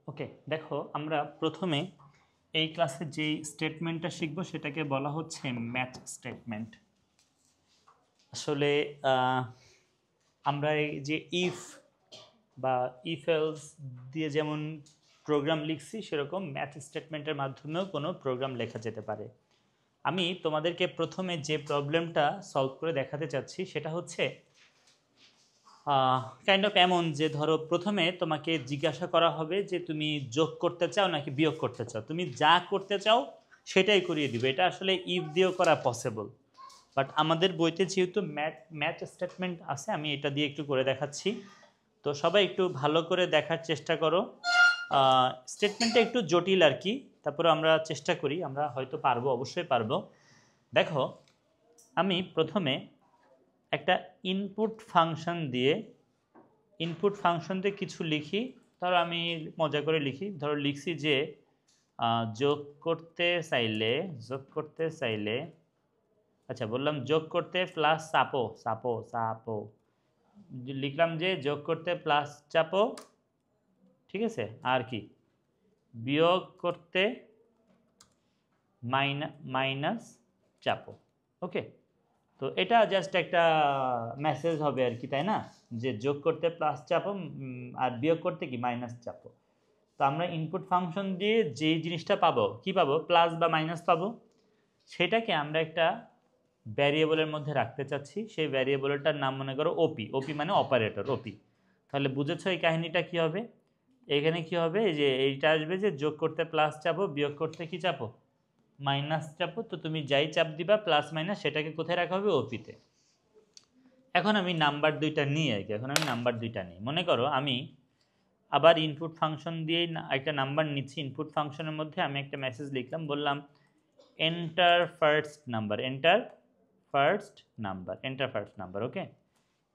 ওকে, দেখো আমরা প্রথমে এই ক্লাসে যে স্টেটমেন্টটা শিখবো সেটাকে বলা হচ্ছে ম্যাচ স্টেটমেন্ট। আসলে আহ, আমরা এই যে ইফ বা ইফ এলস দিয়ে যেমন প্রোগ্রাম লিখছি সেরকম ম্যাথ স্টেটমেন্টের মাধ্যমেও কোনো প্রোগ্রাম লেখা যেতে পারে। আমি তোমাদেরকে প্রথমে যে প্রবলেমটা সলভ করে দেখাতে চাচ্ছি সেটা হচ্ছে কাইন্ড অফ এমন যে ধরো প্রথমে তোমাকে জিজ্ঞাসা করা হবে যে তুমি যোগ করতে চাও নাকি বিয়োগ করতে চাও, তুমি যা করতে চাও সেটাই করিয়ে দিবে। এটা আসলে ইফ দিয়েও করা পসিবল, বাট আমাদের বইতে যেহেতু ম্যাথ স্টেটমেন্ট আছে আমি এটা দিয়ে একটু করে দেখাচ্ছি। তো সবাই একটু ভালো করে দেখার চেষ্টা করো। স্টেটমেন্টটা একটু জটিল আর কি, তারপরে আমরা চেষ্টা করি, আমরা হয়তো পারবো, অবশ্যই পারবো। দেখো আমি প্রথমে একটা ইনপুট ফাংশন দিয়ে কিছু লিখি। ধরো আমি মজা করে লিখি, ধরো লিখছি যে যোগ করতে চাইলে আচ্ছা বললাম যোগ করতে প্লাস চাপো চাপো চাপো, লিখলাম যে যোগ করতে প্লাস চাপো, ঠিক আছে, আর কি বিয়োগ করতে মাইনাস চাপো। ওকে, তো এটা জাস্ট একটা মেসেজ হবে আর কি, তাই না, যে যোগ করতে প্লাস চাপো আর বিয়োগ করতে কি মাইনাস চাপো। তো আমরা ইনপুট ফাংশন দিয়ে যেই জিনিসটা পাবো, কি পাবো, প্লাস বা মাইনাস পাবো, সেটাকে আমরা একটা ভ্যারিয়েবলের মধ্যে রাখতে চাচ্ছি। সেই ভ্যারিয়েবলটার নাম মনে করো ওপি। ওপি মানে অপারেটর, ওপি। তাহলে বুঝেছো এই কাহিনীটা কি হবে? এখানে কি হবে, এই যে এইটা আসবে যে যোগ করতে প্লাস চাপো, বিয়োগ করতে কি চাপো, মাইনাস চাপো। তো তুমি যাই চাপ দিবা প্লাস মাইনাস, সেটাকে কোথায় রাখা হবে, ওপিতে। এখন আমি নাম্বার দুইটা নিই আর কি, এখন আমি নাম্বার দুইটা নিই। মনে করো আমি আবার ইনপুট ফাংশন দিয়েই একটা নাম্বার নিচ্ছি। ইনপুট ফাংশনের মধ্যে আমি একটা মেসেজ লিখলাম, বললাম enter first number, enter first number. Okay,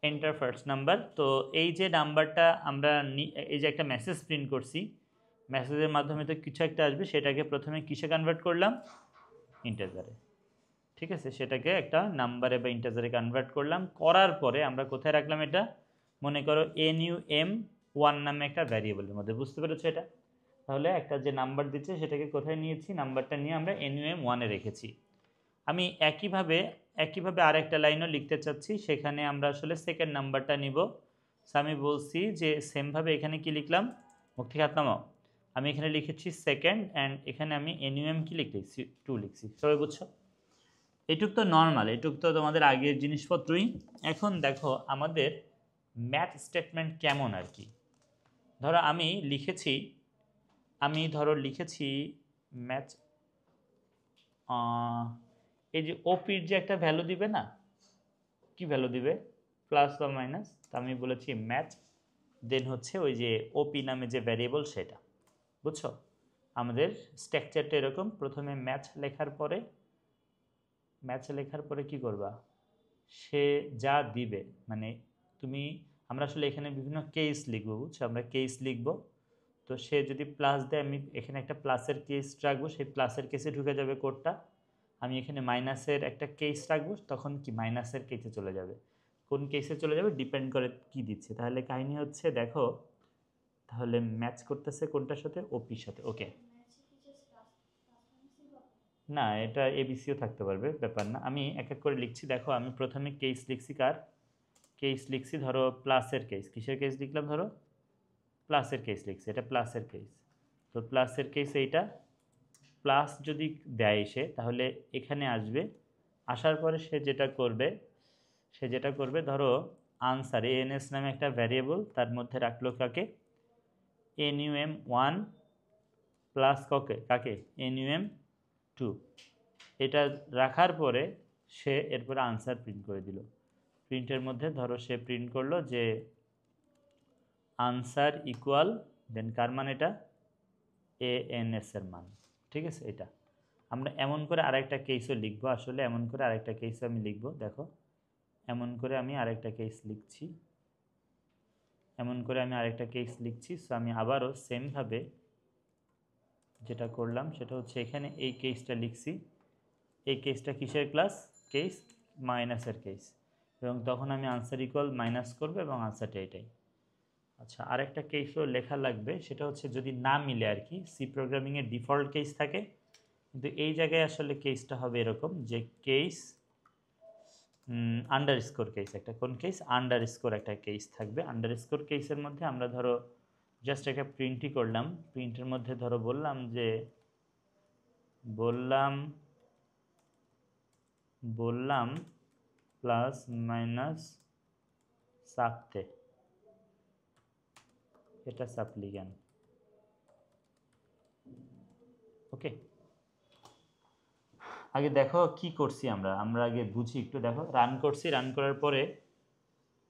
enter first number. তো এই যে নাম্বারটা আমরা এই যে একটা মেসেজ প্রিন্ট করছি, মেসেজের মাধ্যমে তো কিছু একটা আসবে, সেটাকে প্রথমে কিসে কনভার্ট করলাম, ইন্টিজারে। ঠিক আছে, সেটাকে একটা নাম্বারে বা ইন্টিজারে কনভার্ট করলাম। করার পরে আমরা কোথায় রাখলাম এটা, মনে করো NUM1 নামে একটা ভ্যারিয়েবলের মধ্যে। বুঝতে পেরেছো এটা? তাহলে একটা যে নাম্বার দিচ্ছে সেটাকে কোথায় নিয়েছি, নাম্বারটা নিয়ে আমরা NUM1 এ রেখেছি। আমি একইভাবে আরেকটা লাইনও লিখতে চাচ্ছি, সেখানে আমরা আসলে সেকেন্ড নাম্বারটা নিব। সো আমি বলছি যে সেমভাবে এখানে কি লিখলাম, মুখ থেকে হাত নামাও, আমি এখানে লিখেছি সেকেন্ড, অ্যান্ড এখানে আমি NUM কি লিখেছি, 2 লিখছি। সবাই বুঝছো? এটুক তো নর্মাল, এটুক তো তোমাদের আগের জিনিসপত্রই। এখন দেখো আমাদের ম্যাথ স্টেটমেন্ট কেমন আর কি। ধরো ধরো লিখেছি ম্যাথ, এই যে ওপির যে একটা ভ্যালু দিবে না, কি ভ্যালু দিবে, প্লাস বা মাইনাস। তো আমি বলেছি ম্যাথ, দেন হচ্ছে ওই যে ওপি নামে যে ভ্যারিয়েবল সেটা। বুঝছো? আমাদের স্ট্রাকচারটা এরকম, প্রথমে ম্যাথ লেখার পরে কি করবা, সে যা দিবে, মানে তুমি, আমরা আসলে এখানে বিভিন্ন কেস লিখবো, বুঝছো, আমরা কেস লিখবো। তো সে যদি প্লাস দেয়, আমি এখানে একটা প্লাসের কেস রাখবো, সেই প্লাসের কেসে ঢুকে যাবে কোডটা। আমি এখানে মাইনাসের একটা কেস রাখবো, তখন কি মাইনাসের কেসে চলে যাবে। কোন কেসে চলে যাবে ডিপেন্ড করে কি দিচ্ছে। তাহলে কাহিনী হচ্ছে দেখো, তাহলে ম্যাচ করতেছে কোনটার সাথে, ওপির সাথে। ওকে, না এটা এবিসিও থাকতে পারবে, ব্যাপার না। আমি এক এক করে লিখছি। দেখো আমি প্রথমে কেস লিখছি, কেস লিখছি ধরো প্লাসের কেস। কিসের কেস লিখলাম, ধরো প্লাসের কেস লিখছি, এটা প্লাসের কেস। তো প্লাসের কেস এইটা, প্লাস যদি দেয় সে, তাহলে এখানে আসবে। আসার পরে সে যেটা করবে ধরো আনসার, ANS নামে একটা ভ্যারিয়েবল, তার মধ্যে রাখলো কাকে, NUM1 প্লাস কাকে NUM2। এটা রাখার পরে সে এরপরে আনসার প্রিন্ট করে দিল। প্রিন্টের মধ্যে ধরো সে প্রিন্ট করলো যে আনসার ইকুয়াল, দেন কার মান, এটা ANS এর মান। ঠিক আছে, এটা আমরা এমন করে আরেকটা কেসও লিখবো। আসলে এমন করে আরেকটা কেসও আমি লিখবো। দেখো এমন করে আমি আরেকটা কেস লিখছি। সো আমি আবারও সেমভাবে যেটা করলাম সেটা হচ্ছে এখানে এই কেসটা লিখছি। এই কেসটা কিসের কেস, মাইনাসের কেস। এবং তখন আমি আনসার ইকুয়াল মাইনাস করবো এবং আনসারটা এটাই। আচ্ছা, আরেকটা কেসও লেখা লাগবে, সেটা হচ্ছে যদি না মিলে আর কি, সি প্রোগ্রামিংয়ের ডিফল্ট কেস থাকে, কিন্তু এই জায়গায় আসলে কেসটা হবে এরকম যে কেস আন্ডারস্কোর কেস, একটা কোন কেস আন্ডারস্কোর একটা কেস থাকবে। আন্ডারস্কোর কেসের মধ্যে আমরা ধরো জাস্ট একটা প্রিন্টই করলাম, প্রিন্টের মধ্যে ধরো বললাম প্লাস মাইনাস সাকতে, এটা সাপ্লিগান। ওকে, আগে দেখো কি করছি আমরা আগে বুঝি একটু। দেখো রান করছি, রান করার পরে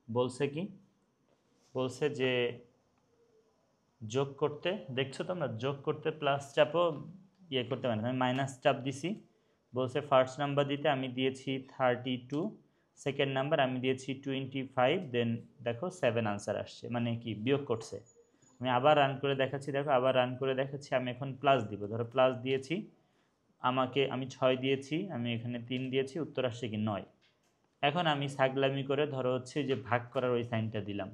বলছে কি, বলছে যে যোগ করতে, দেখছো তোমরা যোগ করতে প্লাস চাপও ইয়ে করতে পারে, আমি মাইনাস চাপ দিছি। বলছে ফার্স্ট নাম্বার দিতে, আমি দিয়েছি 32, সেকেন্ড নাম্বার আমি দিয়েছি 25, দেন দেখো 7 আনসার আসছে, মানে কি বিয়োগ করছে। আমি আবার রান করে দেখাচ্ছি, দেখো আবার রান করে দেখাচ্ছি, আমি এখন প্লাস দিব, ধরো প্লাস দিয়েছি, আমি 6 দিয়েছি, আমি এখানে 3 দিয়েছি, উত্তর আসছে কি 9। এখন আমি সাগলামি করে ধরো হচ্ছে যে ভাগ করার ওই সাইনটা দিলাম।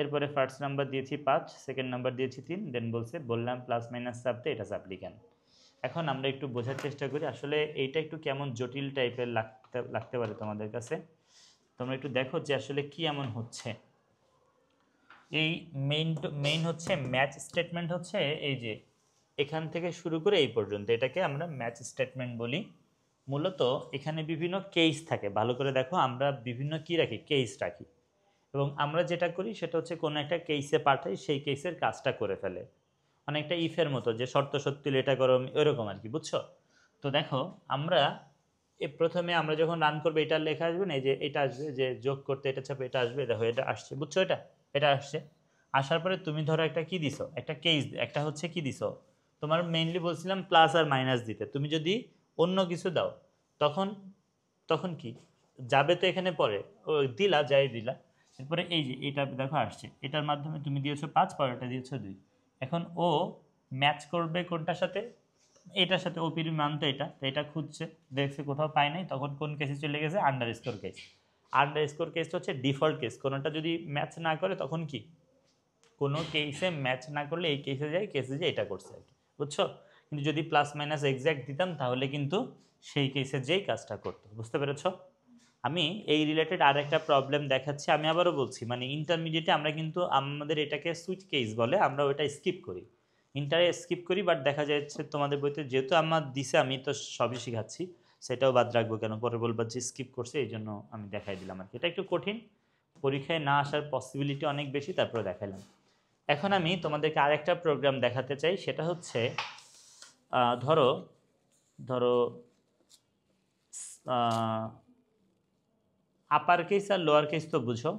এরপরে ফার্স্ট নাম্বার দিয়েছি 5, সেকেন্ড নাম্বার দিয়েছি 3, দেন বললাম প্লাস মাইনাস চাপতে, এটা সাপ্লিক্যান্ট। এখন আমরা একটু বোঝার চেষ্টা করি আসলে এইটা একটু কেমন জটিল টাইপের লাগতে পারে তোমাদের কাছে। তোমরা একটু দেখো যে আসলে কি এমন হচ্ছে। এই মেইন হচ্ছে ম্যাচ স্টেটমেন্ট, হচ্ছে এই যে এখান থেকে শুরু করে এই পর্যন্ত, এটাকে আমরা ম্যাচ স্টেটমেন্ট বলি। মূলত এখানে বিভিন্ন কেস থাকে, ভালো করে দেখো, আমরা বিভিন্ন কি রাখি, কেস রাখি, এবং আমরা যেটা করি সেটা হচ্ছে কোনো একটা কেসে পাঠাই, সেই কেসের কাজটা করে ফেলে, অনেকটা ইফের মতো, যে শর্ত সত্যি এটা করো এরকম আর কি, বুঝছো? তো দেখো আমরা প্রথমে আমরা যখন রান করবো এটা লেখা আসবে না, এই যে এটা আসবে, যে যোগ করতে এটা চাপে এটা আসবে, দেখো এটা আসছে, বুঝছো? এটা আসছে, আসার পরে তুমি ধরো একটা কি দিছো, একটা কেস, একটা হচ্ছে কি দিছো, তোমার মেইনলি বলছিলাম প্লাস আর মাইনাস দিতে, তুমি যদি অন্য কিছু দাও তখন তখন কি যাবে, তো এখানে পরে ও দিলা, যাই দিলা, এরপরে এই যে এটা দেখো আসছে, এটার মাধ্যমে তুমি দিয়েছো 5, পরেরটা দিয়েছো 2। এখন ও ম্যাচ করবে কোনটার সাথে, এটার সাথে, ওপির মান তো এটা, তো এটা খুঁজছে, দেখছে কোথাও পায় নাই, তখন কোন কেসে চলে গেছে, আন্ডারস্কোর কেস। আন্ডারস্কোর কেসটা হচ্ছে ডিফল্ট কেস, কোনোটা যদি ম্যাচ না করে তখন কি, কোনো কেসে ম্যাচ না করলে এই কেসে যাই, কেসে যে এটা করছে আর কি, বুঝছো? কিন্তু যদি প্লাস মাইনাস এক্স্যাক্ট দিতাম তাহলে কিন্তু সেই কেসে যেই কাজটা করতো, বুঝতে পেরেছো? আমি এই রিলেটেড আর একটা প্রবলেম দেখাচ্ছি, আমি আবারও বলছি, মানে ইন্টারমিডিয়েটে আমরা কিন্তু আমাদের এটাকে সুইচ কেস বলে, আমরা ওটা স্কিপ করি, ইন্টারে স্কিপ করি, বাট দেখা যাচ্ছে তোমাদের বইতে যেহেতু আমার দিছে, আমি তো সবই শিখাচ্ছি, সেটাও বাদ রাখবো কেন, পরে বলবো যে স্কিপ করছে, এই জন্য আমি দেখাই দিলাম আর কি। এটা একটু কঠিন, পরীক্ষায় না আসার পসিবিলিটি অনেক বেশি, তারপরে দেখাইলাম। এখন আমি তোমাদেরকে আরেকটা প্রোগ্রাম দেখাতে চাই, সেটা হচ্ছে ধরো ধরো আপার কেস আর লোয়ার কেস তো বুঝো।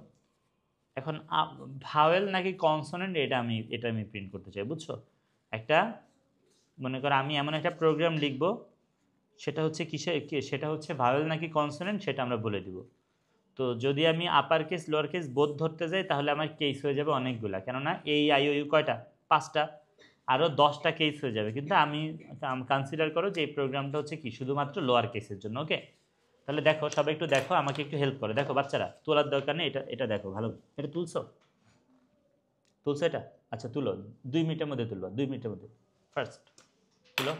এখন ভাওয়েল নাকি কনসোনেন্ট, এটা আমি প্রিন্ট করতে চাই, বুঝছো? একটা মনে করো আমি এমন একটা প্রোগ্রাম লিখবো, সেটা হচ্ছে সেটা হচ্ছে ভাওয়েল নাকি কনসোনেন্ট, সেটা আমরা বলে দিব। তো যদি আমি আপার কেস লোয়ার কেস বোধ ধরতে যাই, তাহলে আমার কেস হয়ে যাবে অনেকগুলা, কেননা এই আই ও ইউ কয়টা, 5টা, আরও 10টা কেস হয়ে যাবে। কিন্তু আমি কনসিডার করো যে এই প্রোগ্রামটা হচ্ছে কি শুধুমাত্র লোয়ার কেসের জন্য। ওকে, তাহলে দেখো সবাই একটু দেখো, আমাকে একটু হেল্প করো, দেখো বাচ্চারা, তোলার দরকার নেই, এটা দেখো ভালো, এটা তুলছো, এটা, আচ্ছা তুলো, 2 মিনিটের মধ্যে তুলবা, 2 মিনিটের মধ্যে, ফার্স্ট তুলো,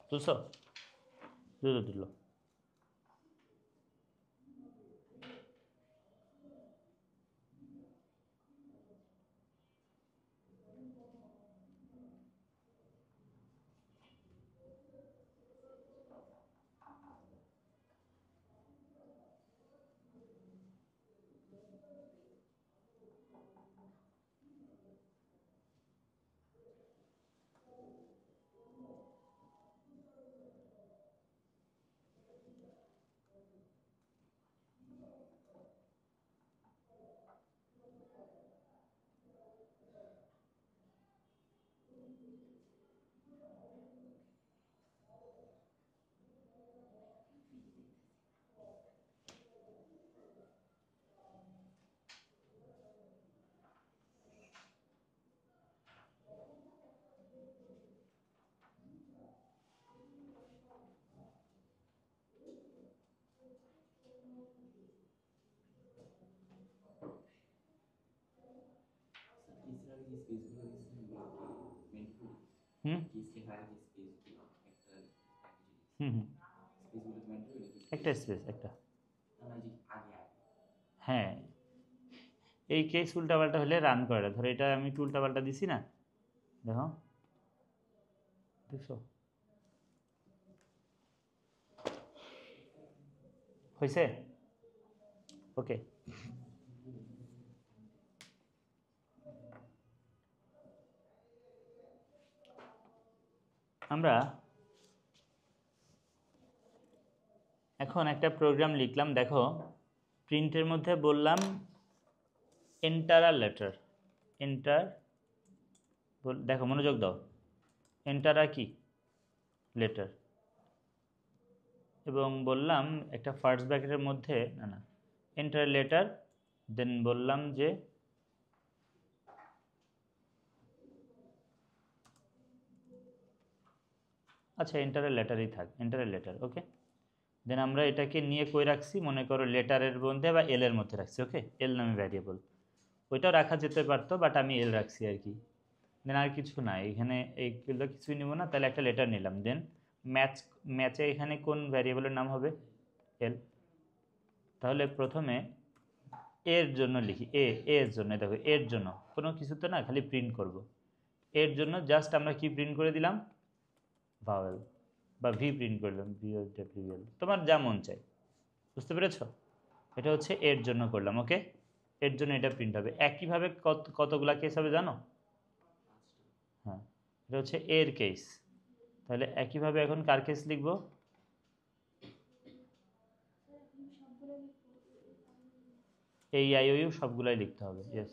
তুলছো, তুলো তুলো। হুম হুম হুম একটা স্পেস একটা, হ্যাঁ এই কেস উল্টাপাল্টা হলে রান করে, ধরো এটা আমি একটু উল্টাপাল্টা দিছি না, দেখো দেখছো হয়েছে, ওকে। আমরা এখন একটা প্রোগ্রাম লিখলাম, দেখো প্রিন্টের মধ্যে বললাম এন্টার আর লেটার, এন্টার, দেখো মনোযোগ দাও, এন্টার আর কি লেটার, এবং বললাম একটা ফার্স্ট ব্র্যাকেটের মধ্যে না না এন্টার লেটার, দেন বললাম যে আচ্ছা এন্টারের লেটারই থাক, এন্টারের লেটার, ওকে। দেন আমরা এটাকে নিয়ে কই রাখছি, মনে করো লেটারের মধ্যে বা এল এর মধ্যে রাখছি, ওকে, এল নামে ভ্যারিয়েবল, ওইটাও রাখা যেতে পারতো বাট আমি এল রাখছি আর কি। দেন আর কিছু না এখানে, এইগুলো কিছুই নেব না, তাহলে একটা লেটার নিলাম। দেন ম্যাচ, ম্যাচে এখানে কোন ভ্যারিয়েবলের নাম হবে, এল। তাহলে প্রথমে এর জন্য লিখি, এর জন্য, দেখো এর জন্য কোনো কিছু তো না, খালি প্রিন্ট করব। এর জন্য জাস্ট আমরা কি প্রিন্ট করে দিলাম, ভাওয়েল, বা ভি প্রিন্ট করলাম, VWL, তোমার যা মন চাই, বুঝতে পেরেছ? এটা হচ্ছে এর জন্য করলাম, ওকে। এর জন্য এটা প্রিন্ট হবে। একইভাবে কতগুলা কেস হবে জানো? হ্যাঁ, এটা হচ্ছে এর কেস। তাহলে একইভাবে এখন কার কেস লিখব, এই আইওইউ সবগুলাই লিখতে হবে, ইয়েস।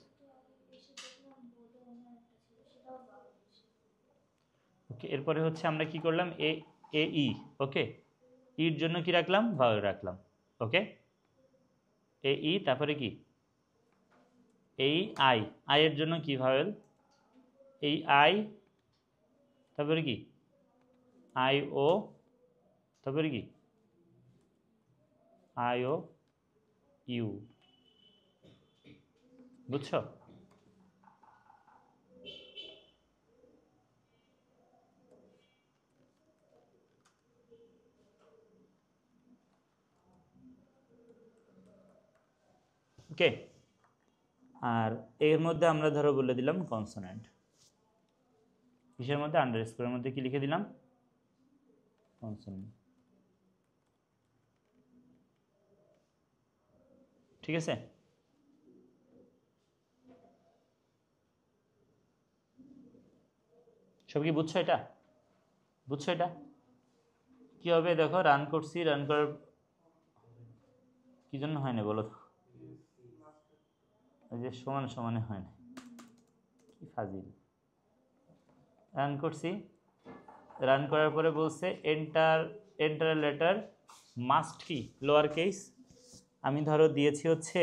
ওকে, এরপরে হচ্ছে আমরা কি করলাম, এ ই, ওকে, ইর জন্য কি রাখলাম, ভাওয়েল রাখলাম, ওকে। এ ই, তারপরে কি এই আই, আই এর জন্য কি ভাওয়েল, এই আই, তারপরে কি আই ও, তারপরে কি আই ও ইউ, বুঝছো? ওকে। আর এর মধ্যে আমরা ধরো বলে দিলাম কনসোনেন্ট, কিসের মধ্যে, আন্ডারস্কোরের মধ্যে কি লিখে দিলাম, কনসোনেন্ট, ঠিক আছে। সব কি বুঝছো এটা, বুঝছো এটা কি হবে? দেখো রান করছি, রান করার কি জন্য হয় না বলো তো, ওই যে সমান সমানে হয় না, কি ফাজিল। রান করছি, রান করার পরে বলছে এন্টার, এন্টার লেটার মাস্ট কি লোয়ার কেস, আমি ধরো দিয়েছি হচ্ছে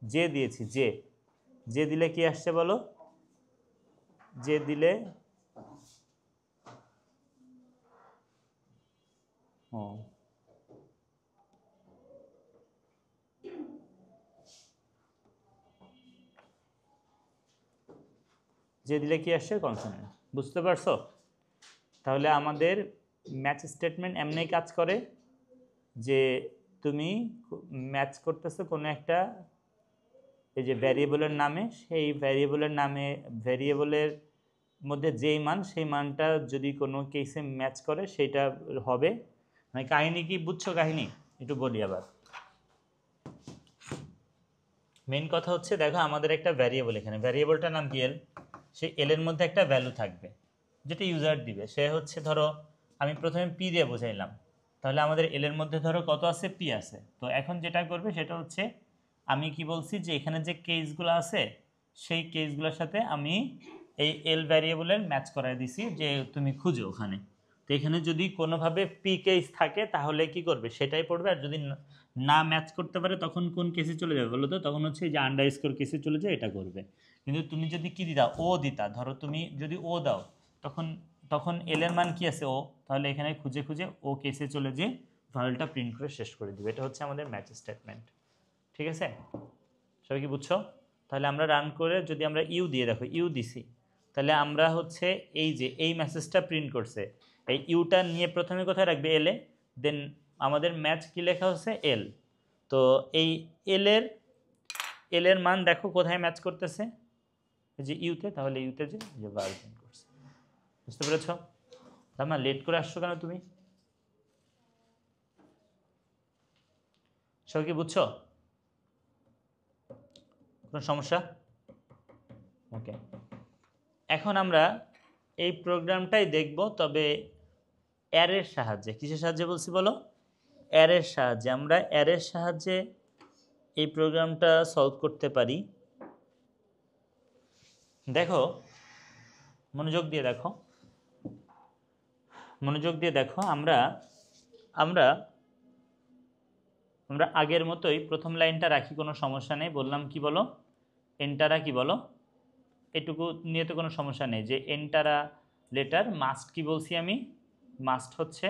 জে দিয়েছি, জে, জে দিলে কি আসছে বলো, জে দিলে ও যে দিলে কি আসছে, কনসোনেন্ট, বুঝতে পারছো? তাহলে আমাদের ম্যাচ স্টেটমেন্ট এমনি কাজ করে যে তুমি ম্যাচ করতেছো কোনো একটা এই যে ভ্যারিয়েবলের নামে, সেই ভ্যারিয়েবলের নামে ভ্যারিয়েবলের মধ্যে যেই মান, সেই মানটা যদি কোনো কেসে ম্যাচ করে সেটা হবে। মানে কাহিনী কি বুঝছো, কাহিনী একটু বলি আবার। মেইন কথা হচ্ছে দেখো আমাদের একটা ভ্যারিয়েবল, এখানে ভ্যারিয়েবলটার নাম কি এল, সেই এল এর মধ্যে একটা ভ্যালু থাকবে যেটা ইউজার দিবে, সে হচ্ছে ধরো আমি প্রথমে পি দিয়ে বোঝাইলাম, তাহলে আমাদের এল এর মধ্যে ধরো কত আছে, পি আছে। তো এখন যেটা করবে সেটা হচ্ছে আমি কি বলছি যে এখানে যে কেসগুলো আছে সেই কেসগুলোর সাথে আমি এই এল ভ্যারিয়েবলের ম্যাচ করাই দিছি যে তুমি খুঁজো ওখানে। তো এখানে যদি কোনোভাবে পি কেস থাকে তাহলে কি করবে সেটাই পড়বে, আর যদি না ম্যাচ করতে পারে তখন কোন কেসে চলে যাবে বলো তো, তখন হচ্ছে যে আন্ডারস্কোর কেসে চলে যায়, এটা করবে। কিন্তু তুমি যদি কি দিতা, ও দিতা, ধরো তুমি যদি ও দাও তখন, তখন এল এর মান কি আছে ও, তাহলে এখানে খুঁজে খুঁজে ও কেসে চলে যে ভ্যালুটা প্রিন্ট করে শেষ করে দিবে। এটা হচ্ছে আমাদের ম্যাচ স্টেটমেন্ট, ঠিক আছে? সবাই কি বুঝছো? তাহলে আমরা রান করে যদি আমরা ইউ দিয়ে, দেখো ইউ দিছি, তাহলে আমরা হচ্ছে এই যে এই মেসেজটা প্রিন্ট করছে, এই ইউটা নিয়ে প্রথমে কোথায় রাখবে এল এ, দেন আমাদের ম্যাচ কি লেখা হচ্ছে এল। তো এই এল এর মান দেখো কোথায় ম্যাচ করতেছে, যে ইউতে, তাহলে ইউতে যে বার প্রিন্ট করছে। বুঝতে পেরেছ? তার লেট করে আসছো কেন তুমি? সব কি বুঝছো? কোনো সমস্যা? ওকে, এখন আমরা এই প্রোগ্রামটাই দেখব, তবে অ্যারের সাহায্যে। কিসের সাহায্যে বলছি বলো? অ্যারের সাহায্যে। আমরা অ্যারের সাহায্যে এই প্রোগ্রামটা সলভ করতে পারি। দেখো, মনোযোগ দিয়ে দেখো, মনোযোগ দিয়ে দেখো। আমরা আমরা আমরা আগের মতোই প্রথম লাইনটা রাখি, কোনো সমস্যা নেই। বললাম কি বলো, এন্টারা কি বলো, এটুকু নিয়ে তো কোনো সমস্যা নেই। যে এন্টারা লেটার মাস্ট কি বলছি আমি, মাস্ট হচ্ছে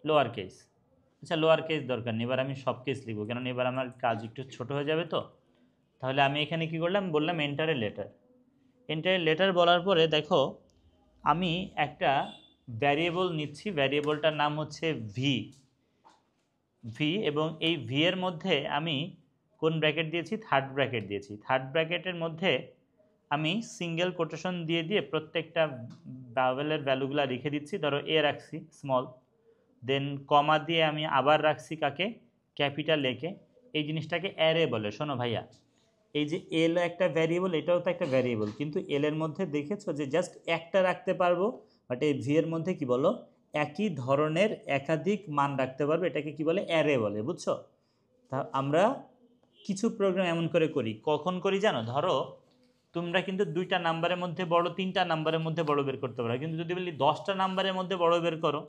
লোয়ার কেস। আচ্ছা, লোয়ার কেস দরকার নেই, এবার আমি সব কেস লিখবো, কেন এবার আমার কাজ একটু ছোট হয়ে যাবে। তো তাহলে আমি এখানে কি করলাম, বললাম এন্টারে লেটার। এন্টারে লেটার বলার পরে দেখো, আমি একটা ভ্যারিয়েবল নিচ্ছি, ভ্যারিয়েবলটার নাম হচ্ছে ভি, এবং এই ভি এর মধ্যে আমি কোন ব্র্যাকেট দিয়েছি, থার্ড ব্র্যাকেট দিয়েছি। থার্ড ব্র্যাকেটের মধ্যে আমি সিঙ্গেল কোটেশন দিয়ে দিয়ে প্রত্যেকটা ভাওয়েলের ভ্যালুগুলো রেখে দিচ্ছি। ধরো এ রাখছি স্মল, দেন কমা দিয়ে আমি আবার রাখছি কাকে, ক্যাপিটাল একে। এই জিনিসটাকে অ্যারে বলে। শোনো ভাইয়া, এই যে এল একটা ভ্যারিয়েবল, এটাও তো একটা ভ্যারিয়েবল, কিন্তু এল এর মধ্যে দেখেছো যে জাস্ট একটা রাখতে পারবো, বাট এই ভি এর মধ্যে কি বলো, একই ধরনের একাধিক মান রাখতে পারবো, এটাকে কি বলে, অ্যারে বলে। বুঝছো? তা আমরা কিছু প্রোগ্রাম এমন করে করি, কখন করি জানো? ধরো তোমরা কিন্তু 2টা নাম্বারের মধ্যে বড়, 3টা নাম্বারের মধ্যে বড় বের করতে পারো, কিন্তু যদি বলি 10টা নাম্বারের মধ্যে বড় বের করো,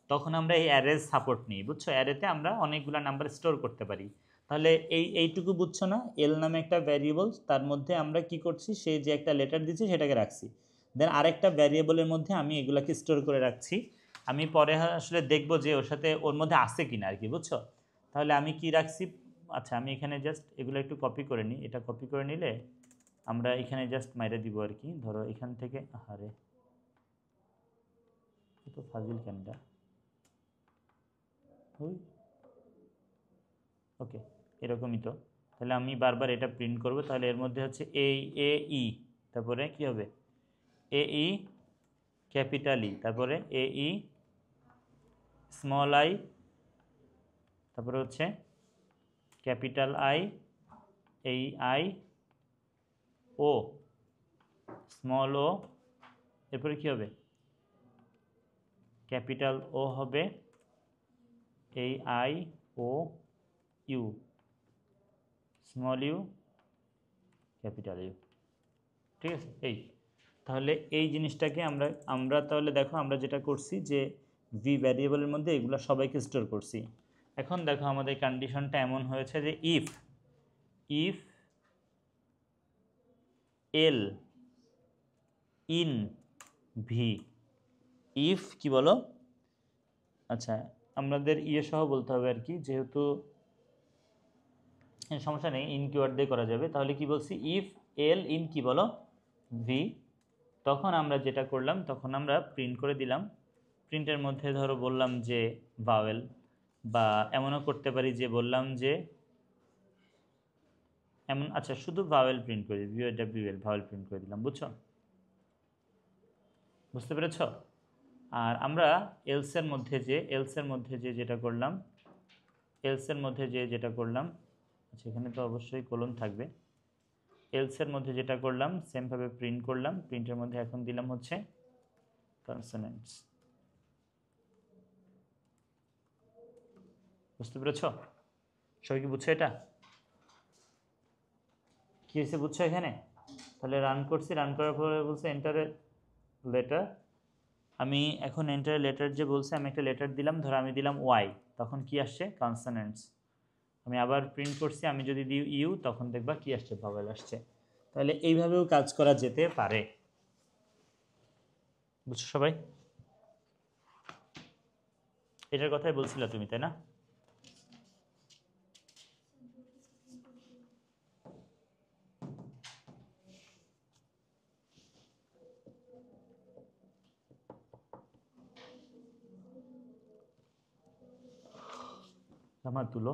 তখন আমরা এই অ্যারে সাপোর্ট নিই। বুঝছো? অ্যারেতে আমরা অনেকগুলো নাম্বার স্টোর করতে পারি। তাহলে এইটুকু বুঝছো না? এল নামে একটা ভ্যারিয়েবল, তার মধ্যে আমরা কি করছি, সে যে একটা লেটার দিচ্ছি সেটাকে রাখছি, দেন আরেকটা ভ্যারিয়েবলের মধ্যে আমি এগুলাকে স্টোর করে রাখছি। আমি পরে আসলে দেখবো যে ওর সাথে ওর মধ্যে আছে কিনা আর কি। বুঝছো? তাহলে আমি কি রাখছি, আচ্ছা আমি এখানে জাস্ট এগুলো একটু কপি করে নিই। এটা কপি করে নিলে আমরা এখানে জাস্ট মাইরে দিব আর কি। ধরো এখান থেকে, আরে তো ফাজিল ক্যানটা, ওকে, এরকমই তো। তাহলে আমি বারবার এটা প্রিন্ট করব। তাহলে এর মধ্যে হচ্ছে ই, তারপরে কি হবে, ই ক্যাপিটাল ই, তারপরে ই স্মল আই, তারপরে হচ্ছে capital I, I O small O, এরপরে কি হবে, ক্যাপিটাল ও হবে, I O U, small U, capital U. ঠিক আছে? এই তাহলে এই জিনিসটাকে আমরা আমরা তাহলে দেখো, আমরা যেটা করছি যে ভি ভ্যারিয়েবলের মধ্যে এগুলো সবাইকে স্টোর করছি। এখন দেখো আমাদের কন্ডিশনটা এমন হয়েছে যে if L in V, if কি বলো, আচ্ছা আমাদের ইয়ে সহ বলতে হবে আর কি, যেহেতু সমস্যা নেই, ইন কিওয়ার্ড দিয়ে করা যাবে। তাহলে কি বলছি, ইফ এল ইন কি বলো, ভি, তখন আমরা যেটা করলাম, তখন আমরা প্রিন্ট করে দিলাম। প্রিন্টের মধ্যে ধরো বললাম যে ভাওয়েল, বা এমনও করতে পারি যে বললাম যে এমন, আচ্ছা শুধু ভাওয়েল প্রিন্ট করে দিই, VAWL ভাওয়েল প্রিন্ট করে দিলাম। বুঝছো? বুঝতে পেরেছ? আর আমরা এলসের মধ্যে যে যেটা করলাম, আচ্ছা এখানে তো অবশ্যই কোলন থাকবে। এলসের মধ্যে যেটা করলাম সেমভাবে প্রিন্ট করলাম। প্রিন্টের মধ্যে এখন দিলাম হচ্ছে কনসোনেন্টস। বুঝতে পেরেছ? সবাই কি বুঝছো এটা? কি হয়েছে বুঝছো এখানে? তাহলে রান করছি, রান করার পরে বলছে এন্টারে লেটার। আমি এখন এন্টারে লেটার যে বলছে, আমি একটা লেটার দিলাম, ধরো আমি দিলাম ওয়াই, তখন কি আসছে, কনসোনেন্টস। আমি আবার প্রিন্ট করছি, আমি যদি দিই ইউ, তখন দেখবা কি আসছে, ভাওয়েল আসছে। তাহলে এইভাবেও কাজ করা যেতে পারে। বুঝছো সবাই? এটার কথাই বলছিলা তুমি, তাই না? তোমার তুলো।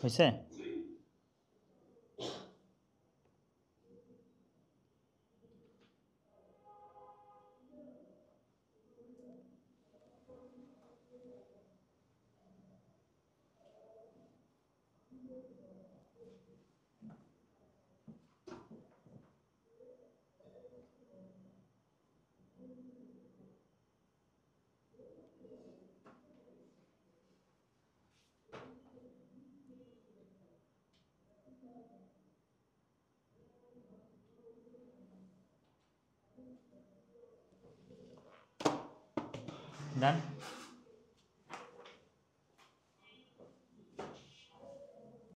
হয়েছে? ডান।